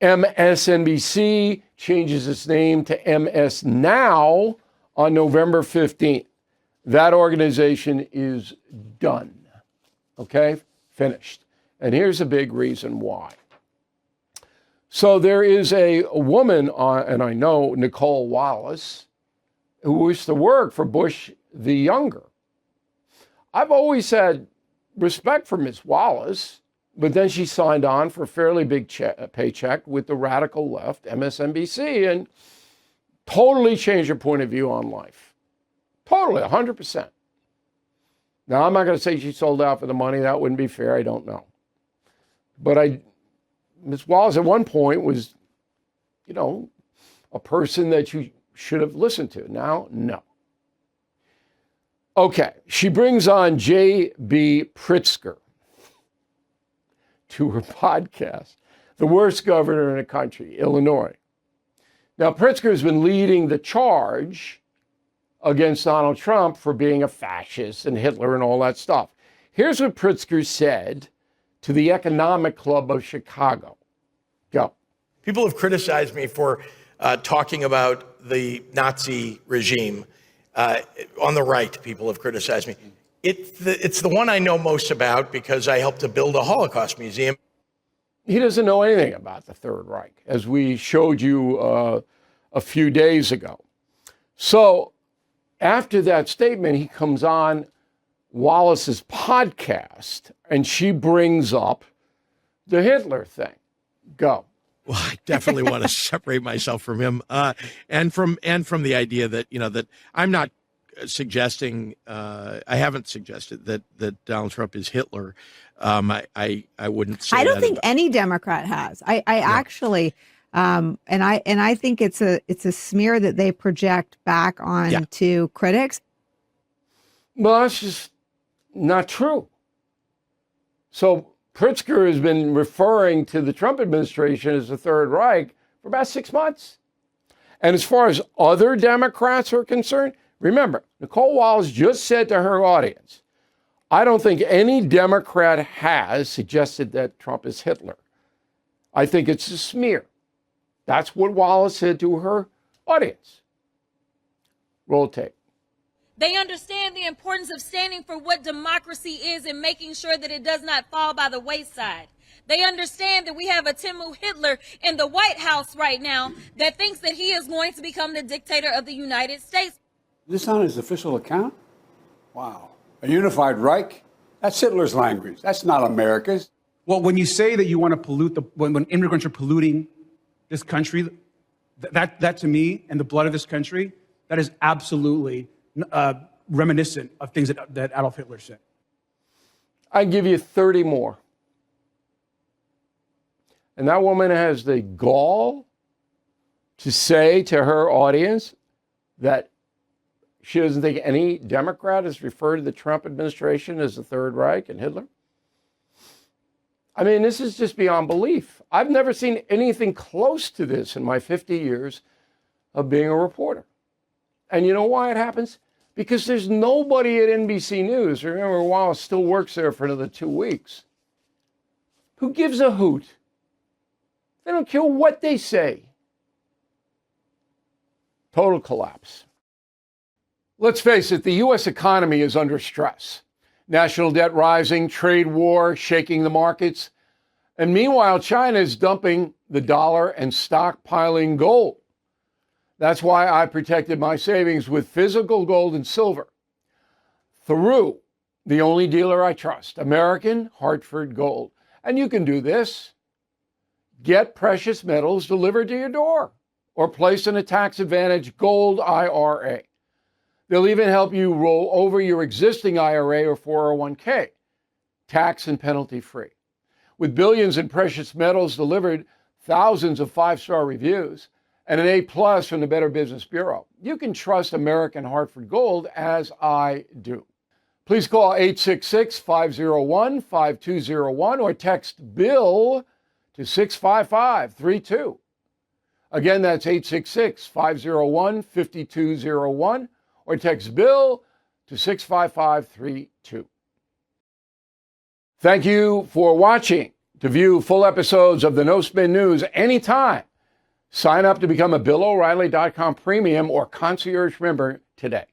MSNBC changes its name to MS Now on November 15th. That organization is done. Okay? Finished. And here's a big reason why. So there is a woman, and I know Nicole Wallace, who used to work for Bush the Younger. I've always had respect for Ms. Wallace, but then she signed on for a fairly big paycheck with the radical left, MSNBC, and totally changed her point of view on life. Totally, 100%. Now, I'm not going to say she sold out for the money. That wouldn't be fair. I don't know. But Ms. Wallace at one point was, a person that you should have listened to. Now, no. Okay, she brings on J.B. Pritzker to her podcast, The Worst Governor in the Country, Illinois. Now, Pritzker has been leading the charge against Donald Trump for being a fascist and Hitler and all that stuff. Here's what Pritzker said to the Economic Club of Chicago. Go. People have criticized me for talking about the Nazi regime. On the right, people have criticized me. It's the one I know most about because I helped to build a Holocaust museum. He doesn't know anything about the Third Reich, as we showed you a few days ago. So after that statement, he comes on Wallace's podcast, and she brings up the Hitler thing. Go. Well, I definitely want to separate myself from him, and from the idea that that I'm not suggesting. I haven't suggested that Donald Trump is Hitler. I wouldn't say. I don't think any Democrat has. I actually, and I think it's a smear that they project back on to critics. Well, that's just not true. So Pritzker has been referring to the Trump administration as the Third Reich for about 6 months. And as far as other Democrats are concerned, remember, Nicole Wallace just said to her audience, I don't think any Democrat has suggested that Trump is Hitler. I think it's a smear. That's what Wallace said to her audience. Roll tape. They understand the importance of standing for what democracy is and making sure that it does not fall by the wayside. They understand that we have a Timu Hitler in the White House right now that thinks that he is going to become the dictator of the United States. This on his official account? Wow. A unified Reich? That's Hitler's language. That's not America's. Well, when you say that you want to pollute when immigrants are polluting this country, that to me and the blood of this country, that is absolutely reminiscent of things that Adolf Hitler said. I give you 30 more. And that woman has the gall to say to her audience that she doesn't think any Democrat has referred to the Trump administration as the Third Reich and Hitler. I mean, this is just beyond belief. I've never seen anything close to this in my 50 years of being a reporter. And you know why it happens? Because there's nobody at NBC News, remember Wallace still works there for another 2 weeks, who gives a hoot. They don't care what they say. Total collapse. Let's face it, the U.S. economy is under stress. National debt rising, trade war shaking the markets. And meanwhile, China is dumping the dollar and stockpiling gold. That's why I protected my savings with physical gold and silver through the only dealer I trust, American Hartford Gold. And you can do this. Get precious metals delivered to your door or placed in a tax-advantaged gold IRA. They'll even help you roll over your existing IRA or 401k, tax and penalty free. With billions in precious metals delivered, thousands of 5-star reviews, and an A+ from the Better Business Bureau, you can trust American Hartford Gold as I do. Please call 866-501-5201 or text BILL to 65532. Again, that's 866-501-5201 or text BILL to 65532. Thank you for watching To view full episodes of the No Spin News anytime, sign up to become a BillO'Reilly.com premium or concierge member today.